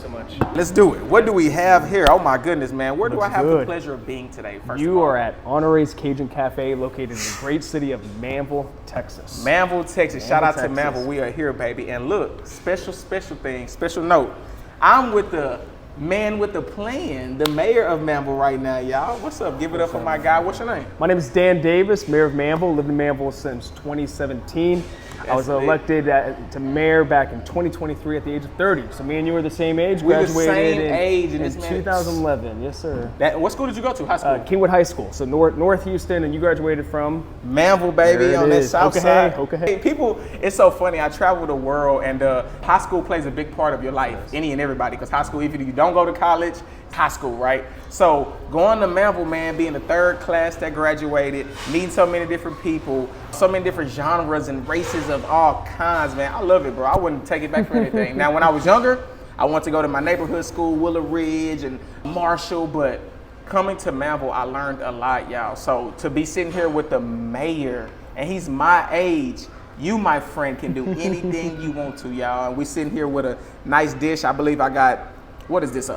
so much. Let's do it. What do we have here? Oh my goodness, man. Where do I have the good. pleasure of being today? First You of all, are at Honore's Cajun Cafe, located in the great city of Manvel, Texas. Manvel, Texas. Shout out Texas. to Manvel. We are here, baby. And look, special thing, special note. I'm with the man with the plan, the mayor of Manvel right now, y'all. What's up? Give it up for my guy. What's your name? My name is Dan Davis, mayor of Manvel. Lived in Manvel since 2017. I was elected to mayor back in 2023 at the age of 30. So me and you are the same age. We're the Graduated same age in this man. 2011. Yes, sir. What school did you go to? High school? Kingwood High School. So North Houston, and you graduated from? Manvel, baby, on that south side. Okay. Hey, people, it's so funny. I travel the world, and high school plays a big part of your life, any and everybody, because high school, even if you don't go to college, it's high school, right? So going to Manvel, man, being the third class that graduated, meeting so many different people, so many different genres and races of all kinds, man. I love it, bro. I wouldn't take it back for anything. Now, when I was younger, I wanted to go to my neighborhood school, Willow Ridge and Marshall, but coming to Manvel, I learned a lot, y'all. So to be sitting here with the mayor, and he's my age, you, my friend, can do anything you want to, y'all. And we sitting here with a nice dish. I believe I got, what is this?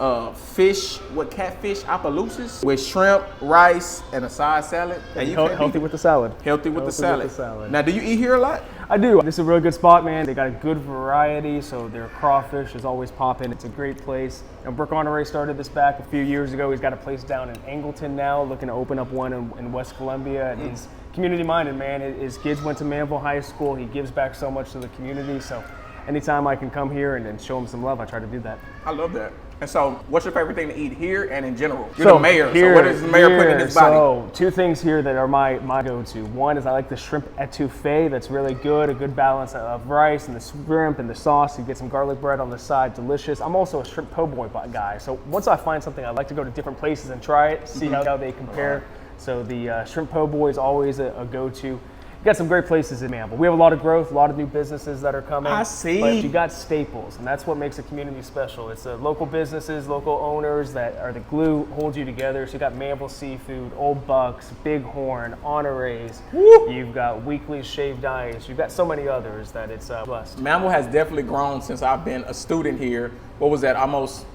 Fish, catfish Appaloosas with shrimp, rice, and a side salad. And you Healthy with the salad. Healthy with the salad. Now, do you eat here a lot? I do. This is a really good spot, man. They got a good variety, so their crawfish is always popping. It's a great place. And Brooke Honore started this back a few years ago. He's got a place down in Angleton now, looking to open up one in West Columbia. And he's community-minded, man. His kids went to Manvel High School. He gives back so much to the community. So anytime I can come here and show him some love, I try to do that. I love that. And so, what's your favorite thing to eat here and in general? You're the mayor, so what is the mayor putting in his body? So, two things here that are my go-to. One is I like the shrimp etouffee. That's really good, a good balance of rice and the shrimp and the sauce. You get some garlic bread on the side, delicious. I'm also a shrimp po' boy guy. So once I find something, I like to go to different places and try it, see how they compare. So the shrimp po' boy is always a go-to. You got some great places in Manvel. We have a lot of growth, a lot of new businesses that are coming. I see. But you got staples, and that's what makes a community special. It's the local businesses, local owners that are the glue, hold you together. So you got Manvel Seafood, Old Bucks, Bighorn, Honore's. You've got Weekly Shaved Ice. You've got so many others that it's blessed. Manvel has definitely grown since I've been a student here. What was that? Almost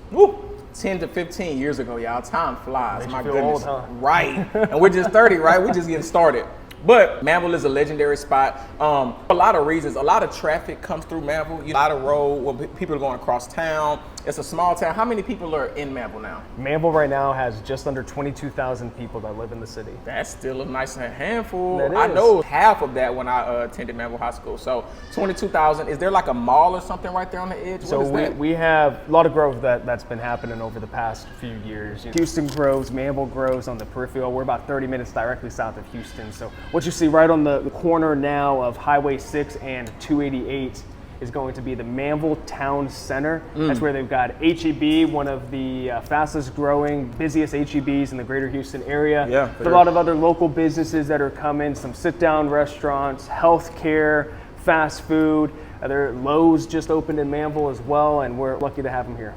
10 to 15 years ago, y'all. Time flies. Makes My you feel goodness. old, huh? Right. And we're just 30, right? We're just getting started. But Manvel is a legendary spot. A lot of reasons. A lot of traffic comes through Manvel. A lot of road where people are going across town. It's a small town. How many people are in Manvel now? Manvel right now has just under 22,000 people that live in the city. That's still a nice handful. That is. I know half of that when I attended Manvel High School. So 22,000. Is there like a mall or something right there on the edge? So we have a lot of growth that's been happening over the past few years. Houston grows, Manvel grows on the peripheral. We're about 30 minutes directly south of Houston. So what you see right on the corner now of Highway 6 and 288 is going to be the Manvel Town Center. That's where they've got HEB, one of the fastest growing, busiest HEBs in the greater Houston area. Yeah, There's a lot of other local businesses that are coming, some sit-down restaurants, healthcare, fast food. Lowe's just opened in Manvel as well, and we're lucky to have them here.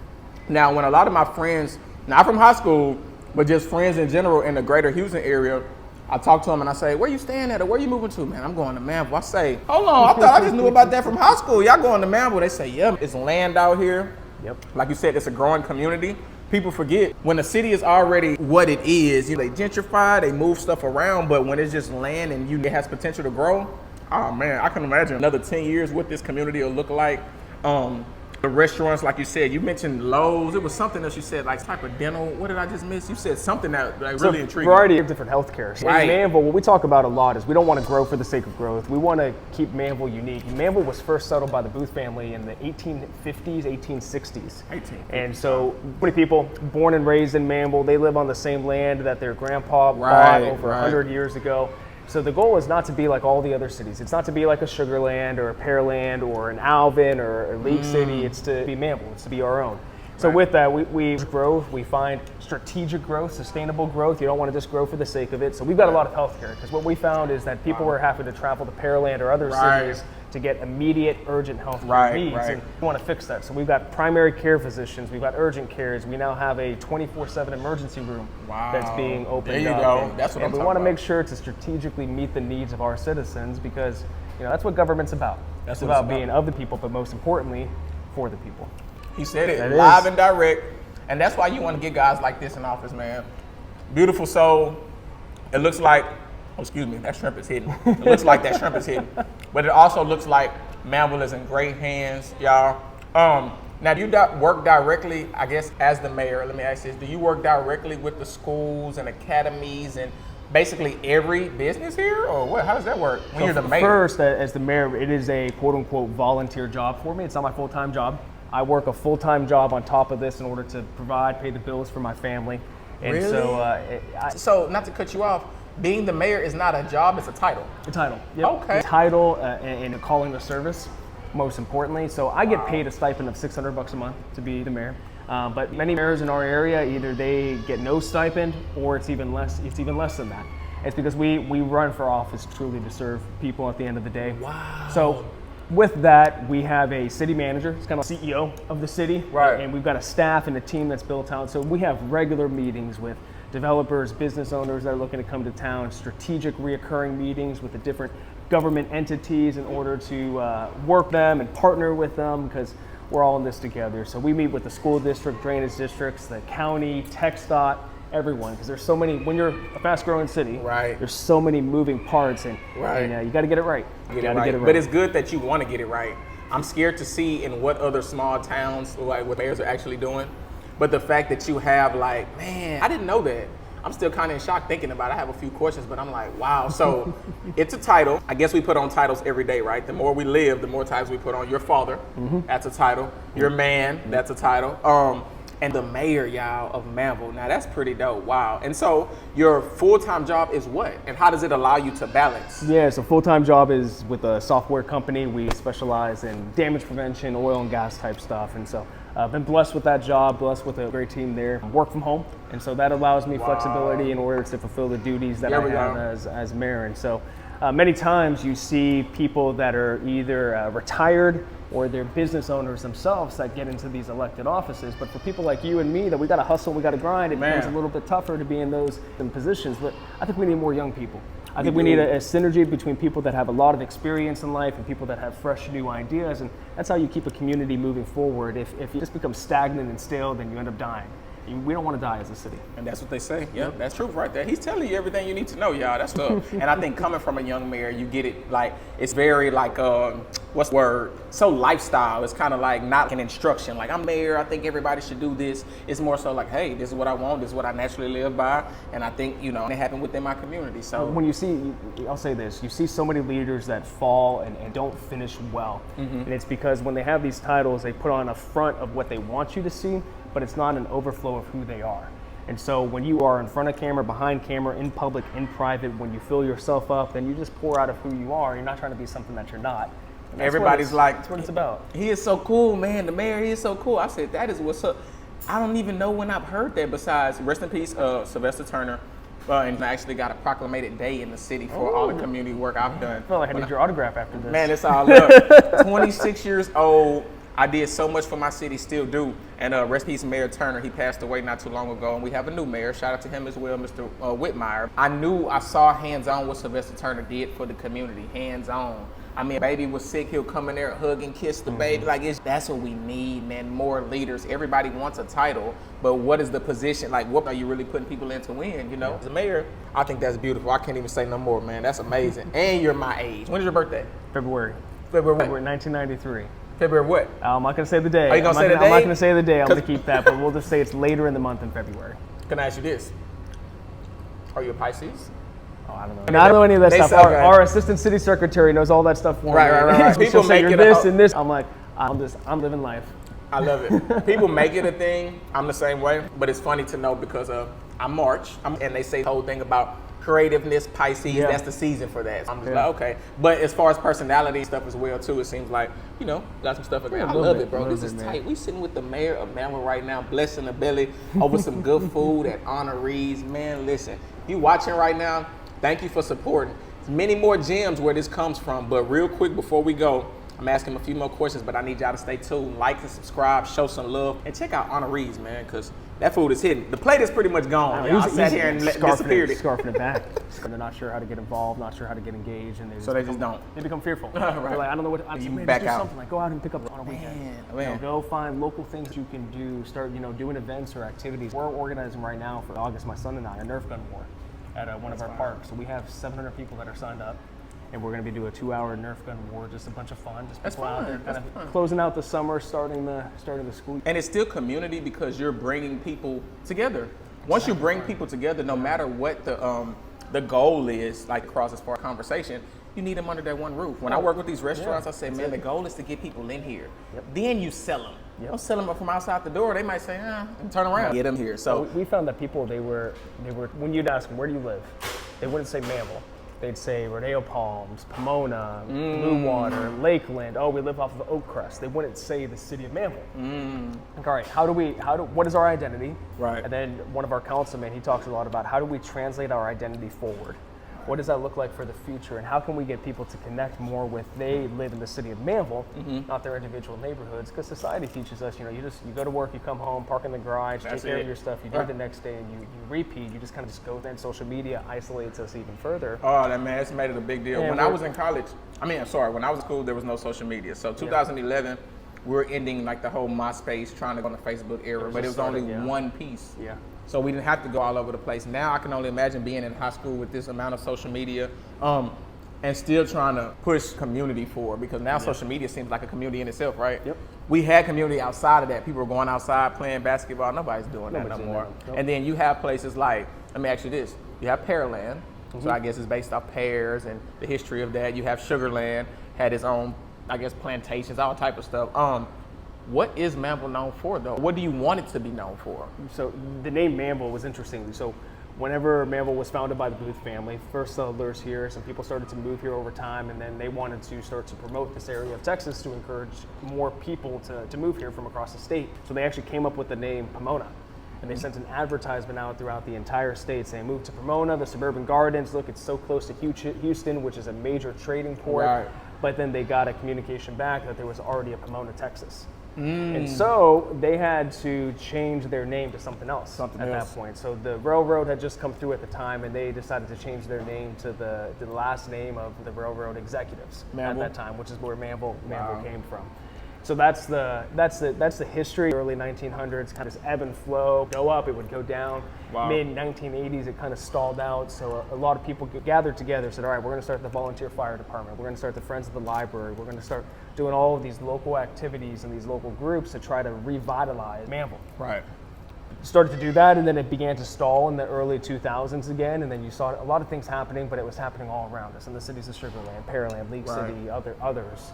Now, when a lot of my friends, not from high school, but just friends in general in the greater Houston area, I talk to them and I say, where you staying at or where you moving to? Man, I'm going to Manvel. I say, hold on, I thought I just knew about that from high school. Y'all going to Manvel? They say, yeah, it's land out here. Yep. Like you said, it's a growing community. People forget when the city is already what it is, they gentrify, they move stuff around, but when it's just land and it has potential to grow, oh man, I can imagine another 10 years what this community will look like. The restaurants, like you said, you mentioned Lowe's. It was something else you said, like type of dental. What did I just miss? You said something that really intrigued me. A variety of different healthcare. So Right. in Manvel, what we talk about a lot is we don't want to grow for the sake of growth. We want to keep Manvel unique. Manvel was first settled by the Booth family in the 1850s, 1860s. And so many people born and raised in Manvel, they live on the same land that their grandpa bought over 100 years ago. So the goal is not to be like all the other cities. It's not to be like a Sugarland or a Pearland or an Alvin or a League City. It's to be Manvel. It's to be our own. So with that, we growth, we find strategic growth, sustainable growth. You don't want to just grow for the sake of it. So we've got a lot of healthcare because what we found is that people were having to travel to Pearland or other cities to get immediate, urgent health needs. And we want to fix that. So we've got primary care physicians, we've got urgent cares. We now have a 24/7 emergency room that's being opened up. There you go. That's what I'm talking about. And we want to make sure to strategically meet the needs of our citizens because that's what government's about. It's about being of the people, but most importantly, for the people. He said it That live is. and direct. And that's why you want to get guys like this in office, man. Beautiful soul. It looks like, oh, excuse me, that shrimp is hidden. It looks like that shrimp is hidden. But it also looks like Manvel is in great hands, y'all. Now, do you work directly, I guess, as the mayor? Let me ask this. Do you work directly with the schools and academies and basically every business here? Or what? How does that work when you're the mayor? First, as the mayor, it is a quote-unquote volunteer job for me. It's not my full-time job. I work a full-time job on top of this in order to provide, pay the bills for my family. And Really? so, So, not to cut you off, being the mayor is not a job, it's a title. the title. Yep. Okay. The title and calling the service, most importantly. So I get paid a stipend of $600 a month to be the mayor. But many mayors in our area, either they get no stipend or it's even less. It's even less than that. It's because we run for office truly to serve people at the end of the day. Wow. So with that, we have a city manager. It's kind of CEO of the city. Right. And we've got a staff and a team that's built out. So we have regular meetings with developers, business owners that are looking to come to town, strategic reoccurring meetings with the different government entities in order to work them and partner with them because we're all in this together. So we meet with the school district, drainage districts, the county, TxDOT, everyone, because there's so many, when you're a fast growing city, Right. there's so many moving parts and, Right. and you got to get it right. You Get it gotta right. get it right. But it's good that you want to get it right. I'm scared to see in what other small towns, like what mayors are actually doing. But the fact that you have like, man, I didn't know that. I'm still kind of in shock thinking about it. I have a few questions, but I'm like, wow. So it's a title. I guess we put on titles every day, right? The more we live, the more titles we put on. Your father, that's a title. Your man, that's a title. And the mayor, y'all, of Manvel. Now that's pretty dope. Wow. And so your full-time job is what? And how does it allow you to balance? Yeah, so full-time job is with a software company. We specialize in damage prevention, oil and gas type stuff. And so I've been blessed with that job, blessed with a great team there. Work from home. And so that allows me flexibility in order to fulfill the duties that I have as mayor. And so many times you see people that are either retired or they're business owners themselves that get into these elected offices. But for people like you and me that we got to hustle, we got to grind, it becomes a little bit tougher to be in those positions. But I think we need more young people. I think we need a synergy between people that have a lot of experience in life and people that have fresh new ideas. And that's how you keep a community moving forward. If you just become stagnant and stale, then you end up dying. We don't want to die as a city. And that's what they say. Yeah, that's truth right there. He's telling you everything you need to know, y'all. That's tough. And I think coming from a young mayor, you get it like, it's very like, what's the word? So lifestyle. It's kind of like not an instruction. Like, I'm mayor, I think everybody should do this. It's more so like, hey, this is what I want. This is what I naturally live by. And I think, it happened within my community. So when you see, I'll say this, you see so many leaders that fall and don't finish well. And it's because when they have these titles, they put on a front of what they want you to see, but it's not an overflow of who they are. And so when you are in front of camera, behind camera, in public, in private, when you fill yourself up, then you just pour out of who you are. You're not trying to be something that you're not. Everybody's like, that's what it's about. He is so cool, man. The mayor, he is so cool. I said, that is what's up. I don't even know when I've heard that besides, rest in peace, Sylvester Turner. And I actually got a proclamated day in the city for all the community work I've done. I feel like I need your autograph after this. Man, it's all love. 26 years old. I did so much for my city, still do. And rest in peace, Mayor Turner. He passed away not too long ago, and we have a new mayor. Shout out to him as well, Mr. Whitmire. I saw hands-on what Sylvester Turner did for the community, hands-on. I mean, baby was sick, he'll come in there, hug and kiss the baby. Like, that's what we need, man, more leaders. Everybody wants a title, but what is the position? Like, what are you really putting people in to win, As a mayor, I think that's beautiful. I can't even say no more, man. That's amazing. And you're my age. When is your birthday? February 1993. February what? I'm not going to say the day. Are you going to say the day? I'm not going to say the day. I'm going to keep that, but we'll just say it's later in the month in February. Can I ask you this? Are you a Pisces? Oh, I don't know. I don't know any of that stuff. Our assistant city secretary knows all that stuff for me. Right. People make it this and this. I'm like, I'm living life. I love it. People make it a thing. I'm the same way, but it's funny to know because I'm March, and they say the whole thing about creativeness, Pisces, that's the season for that. So I'm just like, okay. But as far as personality stuff as well, too, it seems like, got some stuff. I love it, bro. This is tight. We sitting with the mayor of Manvel right now, blessing the belly over some good food at honorees. Man, listen, you watching right now, thank you for supporting. There's many more gems where this comes from, but real quick before we go, I'm asking him a few more questions, but I need y'all to stay tuned, like and subscribe, show some love, and check out honorees, man, because that food is hidden. The plate is pretty much gone. I sat here and disappeared it. Scarfing it back. They're not sure how to get involved, not sure how to get engaged, and they just don't. They become fearful. Right. They're like, I don't know what. You man, back do out. something like go out and pick up on a weekend. Man. Go find local things you can do. Start doing events or activities. We're organizing right now for August. My son and I a Nerf gun war at one of our parks. So we have 700 people that are signed up. And we're going to be doing a 2-hour Nerf gun war, just a bunch of fun. Just people out there kind of closing out the summer, starting the school. And it's still community because you're bringing people together. Once you bring people together, no matter what the goal is, like across as far as conversation, you need them under that one roof. When I work with these restaurants, I say, man, the goal is to get people in here. Then you sell them. You don't sell them from outside the door. They might say, and turn around, get them here. So we found that people, they were when you'd ask them, where do you live? They wouldn't say Manvel. They'd say Rodeo Palms, Pomona, Blue Water, Lakeland. Oh, we live off of Oakcrest. They wouldn't say the city of Manvel. Like, all right, what is our identity? Right. And then one of our councilmen, he talks a lot about how do we translate our identity forward? What does that look like for the future? And how can we get people to connect more with they live in the city of Manvel, not their individual neighborhoods? Because society teaches us, you go to work, you come home, park in the garage, take care of your stuff, you do it the next day, and you repeat. You just kind of just go there. And social media isolates us even further. Oh, that man, it's made it a big deal. When I was in college, when I was in school, there was no social media. So 2011, we're ending like the whole MySpace, trying to go on the Facebook era, but it was only one piece. Yeah. So we didn't have to go all over the place. Now I can only imagine being in high school with this amount of social media and still trying to push community forward, because now social media seems like a community in itself, right? Yep. We had community outside of that. People were going outside playing basketball. Nobody's doing that no more. Nope. And then you have places like, let me ask you this. You have Pearland, so I guess it's based off pears and the history of that. You have Sugarland, had its own, I guess, plantations, all type of stuff. What is Manvel known for, though? What do you want it to be known for? So the name Manvel was interesting. So whenever Manvel was founded by the Booth family, first settlers here, some people started to move here over time, and then they wanted to start to promote this area of Texas to encourage more people to move here from across the state. So they actually came up with the name Pomona. And they sent an advertisement out throughout the entire state saying, move to Pomona, the suburban gardens. Look, it's so close to Houston, which is a major trading port. Right. But then they got a communication back that there was already a Pomona, Texas. And so they had to change their name to something else at that point. So the railroad had just come through at the time, and they decided to change their name to the last name of the railroad executives at that time, which is where Manvel came from. So that's the history. Early 1900s, kind of ebb and flow, go up, it would go down. Mid 1980s, it kind of stalled out. So a lot of people gathered together, said, all right, we're going to start the volunteer fire department. We're going to start the Friends of the Library. We're going to start doing all of these local activities and these local groups to try to revitalize Manvel. Right. Started to do that, and then it began to stall in the early 2000s again, and then you saw a lot of things happening, but it was happening all around us in the cities of Sugarland, Pearland, League City, others.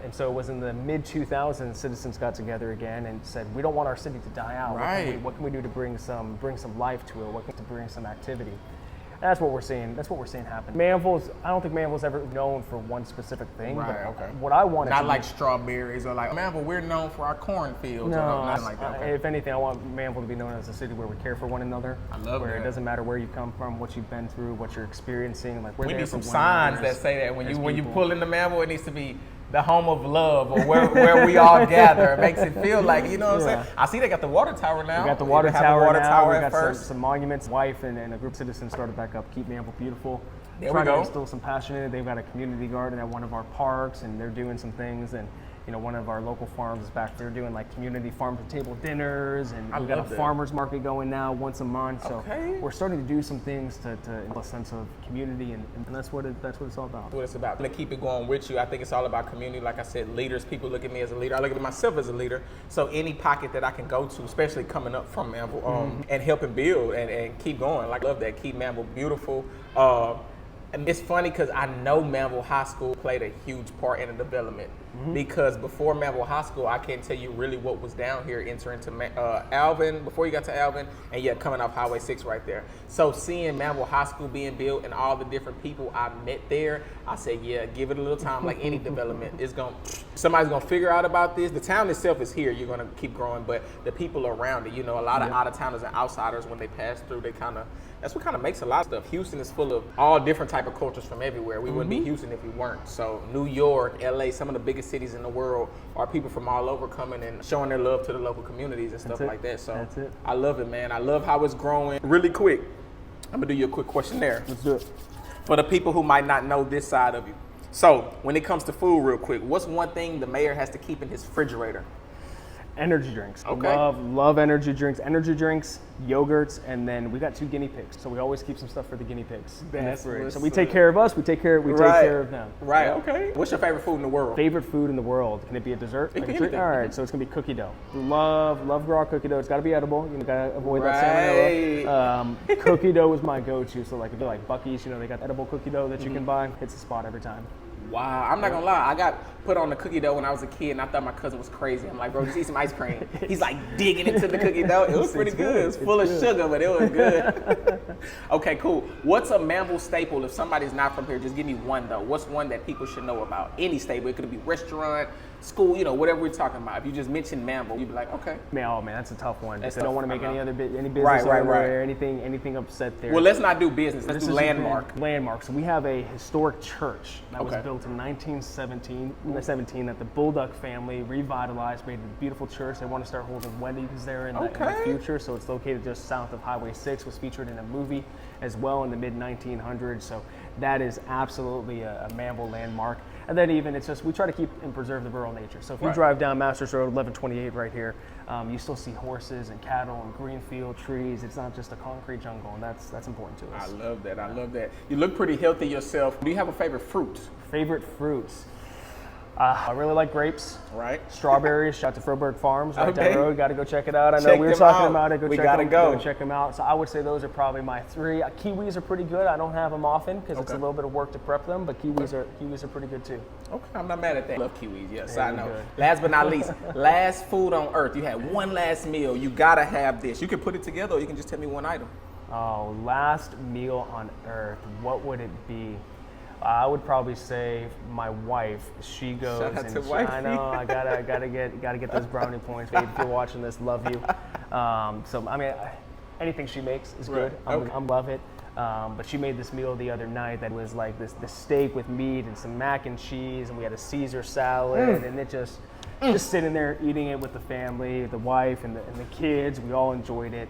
And so it was in the mid 2000s, citizens got together again and said, we don't want our city to die out. Right. What can we do to bring some life to it? What can we do to bring some activity? And that's what we're seeing. That's what we're seeing happen. I don't think Manvel's ever known for one specific thing. Right. But Okay. What I wanted Not to like strawberries or like Manvel. We're known for our cornfields. No, or nothing like that. Okay. If anything, I want Manvel to be known as a city where we care for one another. I love where that. it doesn't matter where you come from, what you've been through, what you're experiencing. Like we're We there need for some one signs another that say that when you people. pull into Manvel, it needs to be the home of love, or where we all gather. It makes it feel like, you know what I'm saying? I see they got the water tower now. We got the water They have tower the water now. tower We at got first. some monuments. Wife and a group of citizens started back up. Keep Manvel Beautiful. There we Trying go. to instill some passion in it. They've got a community garden at one of our parks, and they're doing some things. And one of our local farms is back there doing like community farm to table dinners, and we've got a farmers market going now once a month. So we're starting to do some things to a sense of community, and that's what it's all about. That's what it's about. I'm gonna keep it going with you. I think it's all about community. Like I said, leaders. People look at me as a leader. I look at myself as a leader. So any pocket that I can go to, especially coming up from Manvel, and helping build and keep going. Like I love that. Keep Manvel beautiful. And it's funny because I know Manvel High School played a huge part in the development because before Manvel High School, I can't tell you really what was down here entering to Alvin, before you got to Alvin, and yeah, coming off Highway 6 right there. So seeing Manvel High School being built and all the different people I met there, I said, yeah, give it a little time. Like any development, somebody's gonna figure out about this. The town itself is here, you're gonna keep growing, but the people around it, you know, a lot of out-of-towners and outsiders, when they pass through, that's what kind of makes a lot of stuff. Houston is full of all different type of cultures from everywhere. We wouldn't be Houston if we weren't. So New York, LA, some of the biggest cities in the world are people from all over coming and showing their love to the local communities and stuff like that. So That's it. I love it, man. I love how it's growing. Really quick, I'm gonna do you a quick questionnaire. Let's do it. For the people who might not know this side of you. So when it comes to food, real quick, what's one thing the mayor has to keep in his refrigerator? Energy drinks. Okay. Love energy drinks. Energy drinks, yogurts, and then we got 2 guinea pigs. So we always keep some stuff for the guinea pigs in the fridge. So we take care of us, we take care of them. Right, okay. What's your favorite food in the world? Favorite food in the world. Can it be a dessert? It Like can a treat? be. All right, so it's gonna be cookie dough. Love raw cookie dough. It's gotta be edible. You gotta avoid that salmonella. Cookie dough is my go-to. So like if you like Buc-ee's, you know, they got edible cookie dough that you can buy. Hits the spot every time. Wow, I'm not gonna lie. I got put on the cookie dough when I was a kid, and I thought my cousin was crazy. I'm like, bro, just eat some ice cream. He's like digging into the cookie dough. It was pretty good. It was full of sugar, but it was good. Okay, cool. What's a Manvel staple? If somebody's not from here, just give me one though. What's one that people should know about? Any staple. It could be restaurant, school, you know, whatever we're talking about. If you just mention Manvel, you'd be like, okay. Man, that's a tough one. That's They don't tough. want to make I know. any business Right. or anything upset there. Well, let's not do business. Let's This do is landmark. Landmark. So we have a historic church that was Okay. built in 1917 that the Bulldog family revitalized, made a beautiful church. They want to start holding weddings there in the future. So it's located just south of Highway 6. Was featured in a movie as well in the mid 1900s. So that is absolutely a Manvel landmark. And then even it's just we try to keep and preserve the rural nature. So if you drive down Masters Road 1128 right here, you still see horses and cattle and green field trees. It's not just a concrete jungle, and that's important to us. I love that. I love that. You look pretty healthy yourself. Do you have a favorite fruit? Favorite fruits? I really like grapes. Right. Strawberries. Shout out to Froberg Farms right down Okay. the road. Got to go check it out. I know Check we were them talking out. about it. We gotta go. Check them out. So I would say those are probably my 3. Kiwis are pretty good. I don't have them often because it's a little bit of work to prep them, but kiwis are pretty good too. Okay, I'm not mad at that. I love kiwis, yes, I know. good. Last but not least, last food on earth. You had one last meal. You gotta have this. You can put it together or you can just tell me one item. Oh, last meal on earth. What would it be? I would probably say my wife. She goes Shout out and to wifey. I know I gotta get those brownie points, babe. If you're watching this, love you. So I mean, anything she makes is good. Okay. I love it. But she made this meal the other night that was like this steak with meat and some mac and cheese, and we had a Caesar salad, and it just sitting there eating it with the family, the wife and the kids. We all enjoyed it.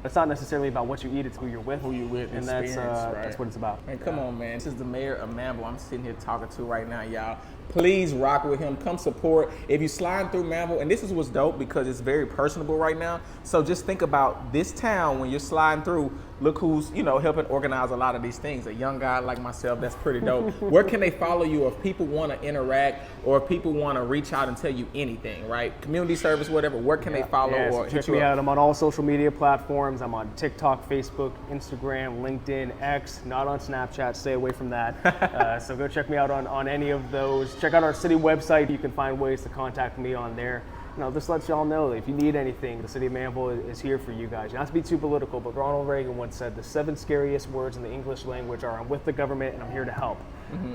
It's not necessarily about what you eat; it's who you're with. Who you with, and experience, right. that's what it's about. Man, come on, man. This is the mayor of Manvel. I'm sitting here talking to right now, y'all. Please rock with him. Come support. If you slide through Manvel, and this is what's dope because it's very personable right now. So just think about this town when you're sliding through. Look who's, helping organize a lot of these things. A young guy like myself, that's pretty dope. Where can they follow you if people want to interact or if people want to reach out and tell you anything, right? Community service, whatever. Where can they follow or check hit you me up? out. I'm on all social media platforms. I'm on TikTok, Facebook, Instagram, LinkedIn, X. Not on Snapchat. Stay away from that. So go check me out on any of those. Check out our city website. You can find ways to contact me on there. Just let y'all know that if you need anything, the city of Manvel is here for you guys. Not to be too political, but Ronald Reagan once said the 7 scariest words in the English language are "I'm with the government and I'm here to help."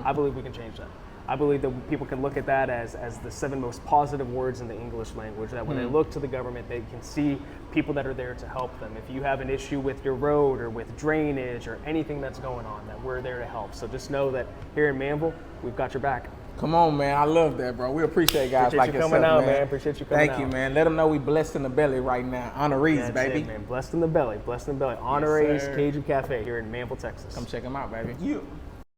I believe we can change that. I believe that people can look at that as the 7 most positive words in the English language, that when they look to the government, they can see people that are there to help them. If you have an issue with your road or with drainage or anything that's going on, that we're there to help. So just know that here in Manvel, we've got your back. Come on, man. I love that, bro. We appreciate guys Appreciate like you yourself, coming out, man. man. Appreciate you coming out. Thank you, man. Let them know we blessed in the belly right now. Honorees, That's baby. it, man. Blessed in the belly. Blessed in the belly. Honorees sir. Cajun Cafe here in Manvel, Texas. Come check them out, baby. You.